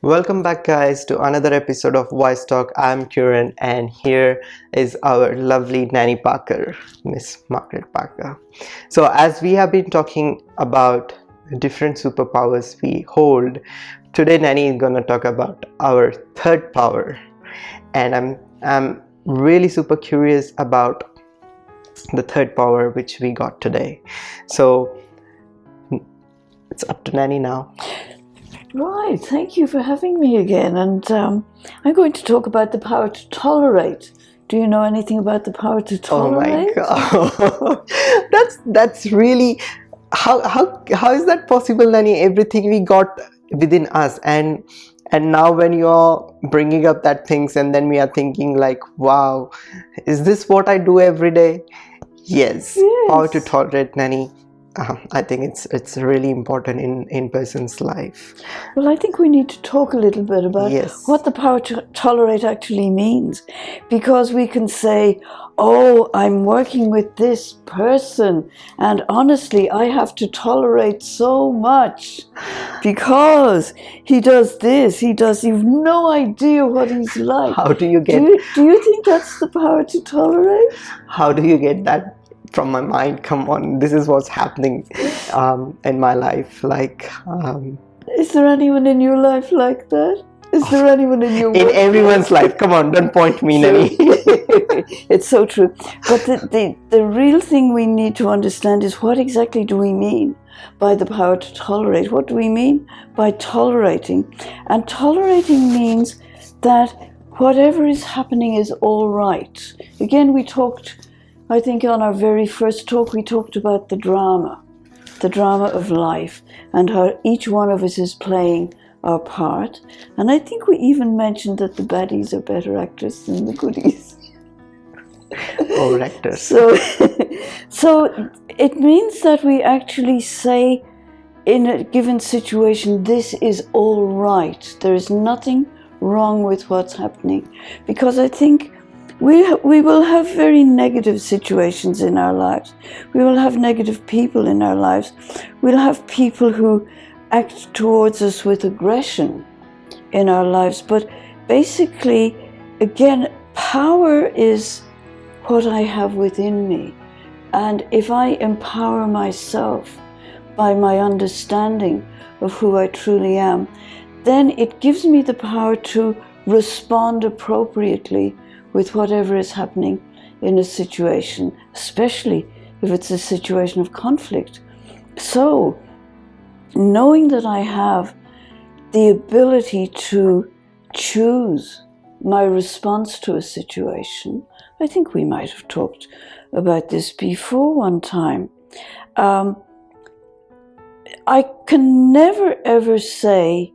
Welcome back, guys, to another episode of Voice Talk. I'm Kieran, and here is our lovely Nanny Parker, Miss Margret Parker. So, as we have been talking about different superpowers we hold, today Nanny is gonna talk about our third power, and I'm really super curious about the third power which we got today. So, it's up to Nanny now. Right, thank you for having me again. And I'm going to talk about the power to tolerate. Do you know anything about the power to tolerate? Oh my God, that's really how is that possible, Nanny? Everything we got within us, and now when you're bringing up that things, and then we are thinking like, wow, is this what I do every day? Yes. Power to tolerate, Nanny. I think it's really important in person's life. Well, I think we need to talk a little bit about what the power to tolerate actually means, because we can say, oh, I'm working with this person, and honestly, I have to tolerate so much because he does this, he does. You've no idea what he's like. How do you get? Do you think that's the power to tolerate? How do you get that from my mind? Come on, this is what's happening in my life. Like, is there anyone in your life like that? Is there anyone in your in everyone's life? Come on, don't point me, Nanny. It's so true. But the real thing we need to understand is, what exactly do we mean by the power to tolerate? What do we mean by tolerating? And tolerating means that whatever is happening is all right. Again, we talked, I think on our very first talk, we talked about the drama of life, and how each one of us is playing our part. And I think we even mentioned that the baddies are better actors than the goodies. Or actors. So it means that we actually say in a given situation, this is all right. There is nothing wrong with what's happening. Because I think we will have very negative situations in our lives. We will have negative people in our lives. We'll have people who act towards us with aggression in our lives. But basically, again, power is what I have within me. And if I empower myself by my understanding of who I truly am, then it gives me the power to respond appropriately with whatever is happening in a situation, especially if it's a situation of conflict. So, knowing that I have the ability to choose my response to a situation, I think we might have talked about this before one time. I can never ever say,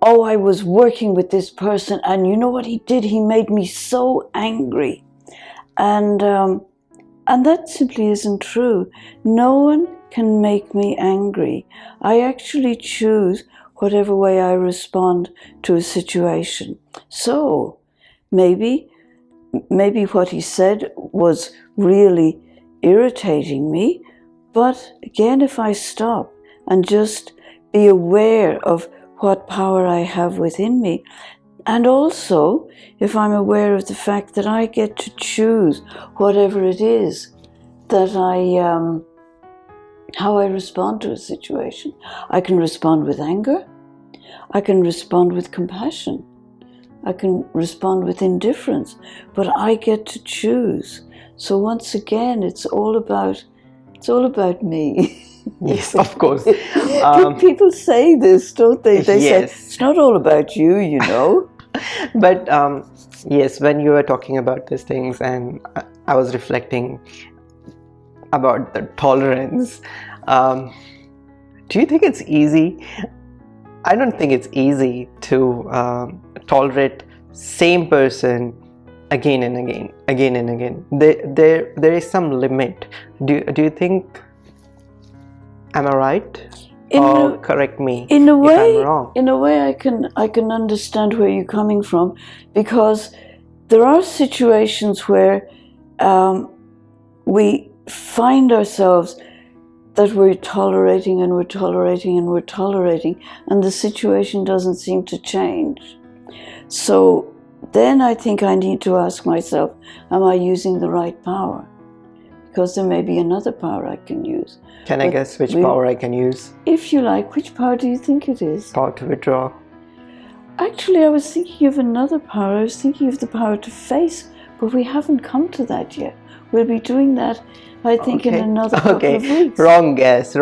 oh, I was working with this person, and you know what he did? He made me so angry. And that simply isn't true. No one can make me angry. I actually choose whatever way I respond to a situation. So maybe what he said was really irritating me, but again, if I stop and just be aware of what power I have within me, and also if I'm aware of the fact that I get to choose whatever it is that how I respond to a situation. I can respond with anger, I can respond with compassion, I can respond with indifference, but I get to choose. So once again, it's all about me. Yes, of course. People say this, don't they? They yes. say, it's not all about you, you know. But yes, when you were talking about these things, and I was reflecting about the tolerance, do you think it's easy? I don't think it's easy to tolerate same person again and again. There is some limit. Do you think? Am I right? Or correct me if I'm wrong. In a way, I can understand where you're coming from, because there are situations where we find ourselves that we're tolerating and we're tolerating and we're tolerating, and the situation doesn't seem to change. So then I think I need to ask myself, am I using the right power? Because there may be another power I can use. Can I guess which power I can use? If you like, which power do you think it is? Power to withdraw. Actually, I was thinking of another power. I was thinking of the power to face, but we haven't come to that yet. We'll be doing that, I think, in another couple of weeks. Wrong guess.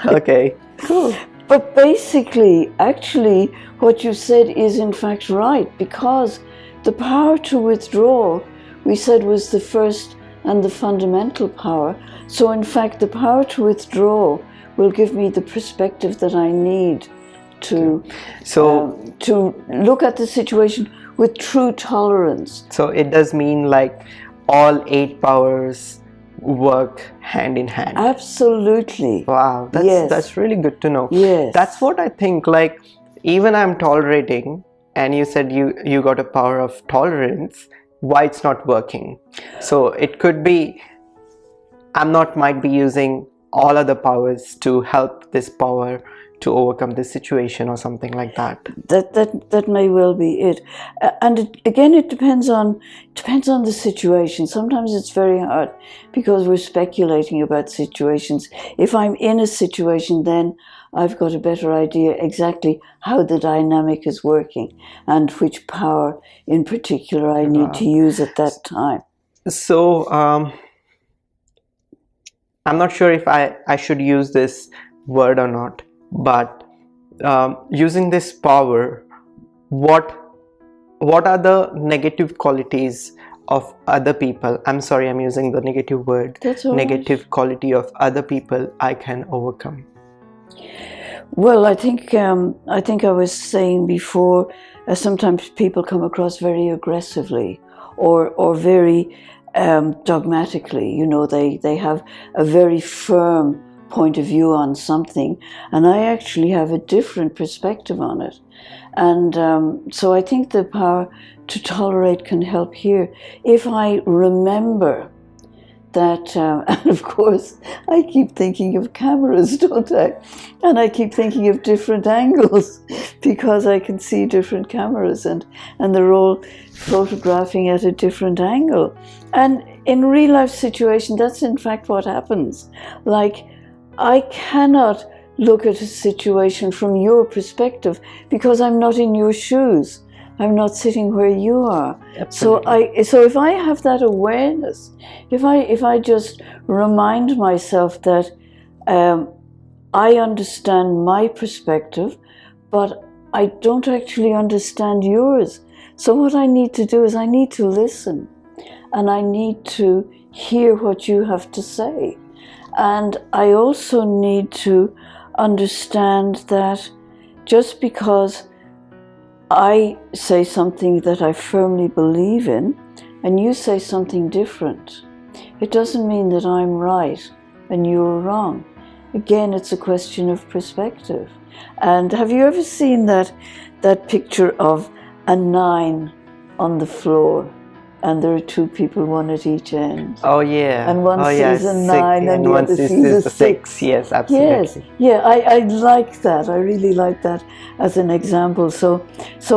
Okay. Cool. But basically, actually, what you said is in fact right, because the power to withdraw, we said, was the first and the fundamental power. So in fact, the power to withdraw will give me the perspective that I need to look at the situation with true tolerance. So it does mean like all 8 powers work hand in hand. Absolutely. Wow, that's really good to know. Yes. That's what I think. Like, even I'm tolerating, and you said you got a power of tolerance. Why it's not working? So it could be might be using all other powers to help this power to overcome this situation or something like that. That may well be it. And it depends on the situation. Sometimes it's very hard because we're speculating about situations. If I'm in a situation, then I've got a better idea exactly how the dynamic is working and which power in particular I need to use at that time. So I'm not sure if I should use this word or not, but using this power, what are the negative qualities of other people? I'm sorry, I'm using the negative word. That's all negative right. Quality of other people I can overcome. Well, I think I was saying before, sometimes people come across very aggressively or very dogmatically. You know, they have a very firm point of view on something, and I actually have a different perspective on it. And so I think the power to tolerate can help here if I remember that, and of course I keep thinking of cameras, don't I? And I keep thinking of different angles because I can see different cameras and they're all photographing at a different angle. And in real life situation, that's in fact what happens. Like, I cannot look at a situation from your perspective because I'm not in your shoes. I'm not sitting where you are. Absolutely. So if I have that awareness, if I just remind myself that I understand my perspective, but I don't actually understand yours. So what I need to do is I need to listen, and I need to hear what you have to say. And I also need to understand that just because I say something that I firmly believe in, and you say something different, it doesn't mean that I'm right and you're wrong. Again, it's a question of perspective. And have you ever seen that picture of a 9 on the floor, and there are 2 people, one at each end? Oh yeah. And one sees a 9 and the other sees a 6. Yes, absolutely. Yes, yeah, I like that. I really like that as an example. So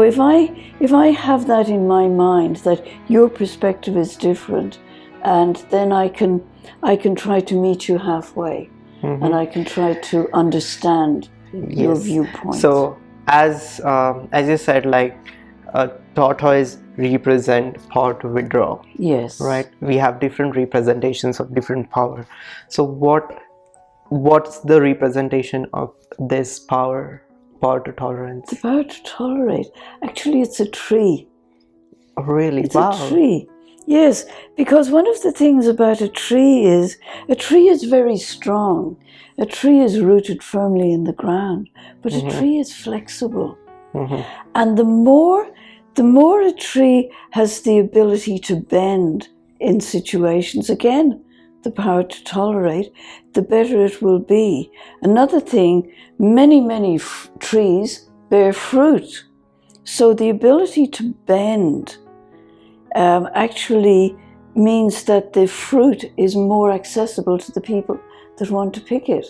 if I have that in my mind, that your perspective is different, and then I can try to meet you halfway, and I can try to understand your viewpoint. So as you said, like tortoise represent power to withdraw. Yes. Right. We have different representations of different power. So what's the representation of this power to tolerance? The power to tolerate. Actually, it's a tree. Oh, really? It's wow. a tree. Yes, because one of the things about a tree is very strong. A tree is rooted firmly in the ground, but a tree is flexible. And the more a tree has the ability to bend in situations, again, the power to tolerate, the better it will be. Another thing, many trees bear fruit. So the ability to bend actually means that the fruit is more accessible to the people that want to pick it.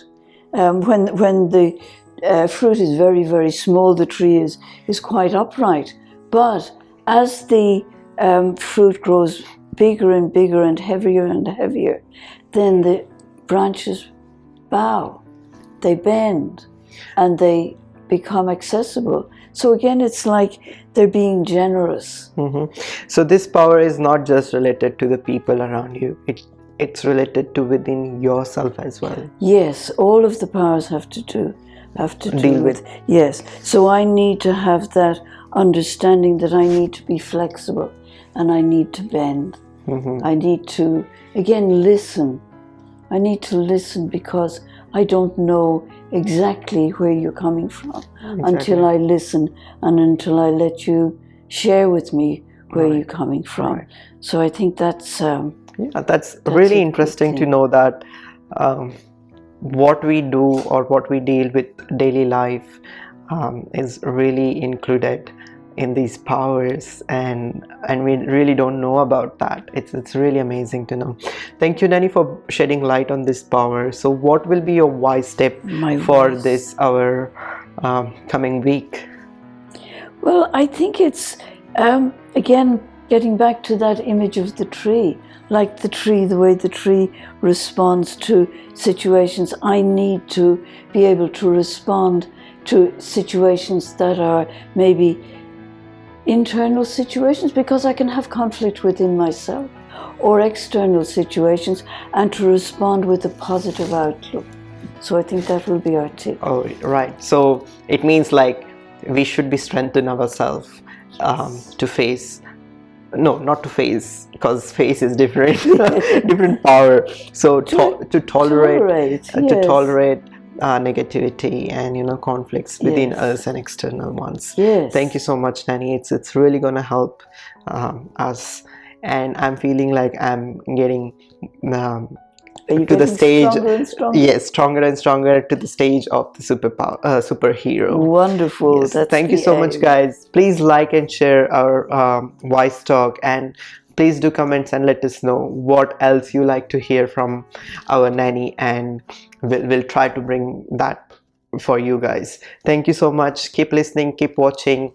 When the fruit is very, very small, the tree is quite upright. But as the fruit grows bigger and bigger and heavier, then the branches bow, they bend, and they become accessible. So again, it's like they're being generous. So this power is not just related to the people around you. It's related to within yourself as well. Yes, all of the powers have to do Deal with. Yes. So I need to have that understanding that I need to be flexible and I need to bend. I need to, again, listen. I need to listen because I don't know exactly where you're coming from until I listen and until I let you share with me where you're coming from. So I think that's that's really interesting to know that what we do or what we deal with daily life is really included in these powers, and we really don't know about that. It's really amazing to know. Thank you, Nanny, for shedding light on this power. So what will be your wise step for this our coming week? Well, I think it's again getting back to that image of the tree, like the tree, the way the tree responds to situations. I need to be able to respond to situations that are maybe internal situations, because I can have conflict within myself, or external situations, and to respond with a positive outlook. So I think that will be our tip. Oh, right. So it means like we should be strengthened ourselves to face. No, not to face, because face is different, different power. So to tolerate, to tolerate negativity and conflicts within us and external ones. Yes. Thank you so much, Nanny. It's really gonna help us, and I'm feeling like I'm getting to the stage. Stronger and stronger? Yes, stronger and stronger to the stage of the superhero. Wonderful. Yes. That's Thank you so much, guys. Please like and share our Wise Talk, and please do comments and let us know what else you like to hear from our Nanny, and we'll try to bring that for you guys. Thank you so much. Keep listening, keep watching,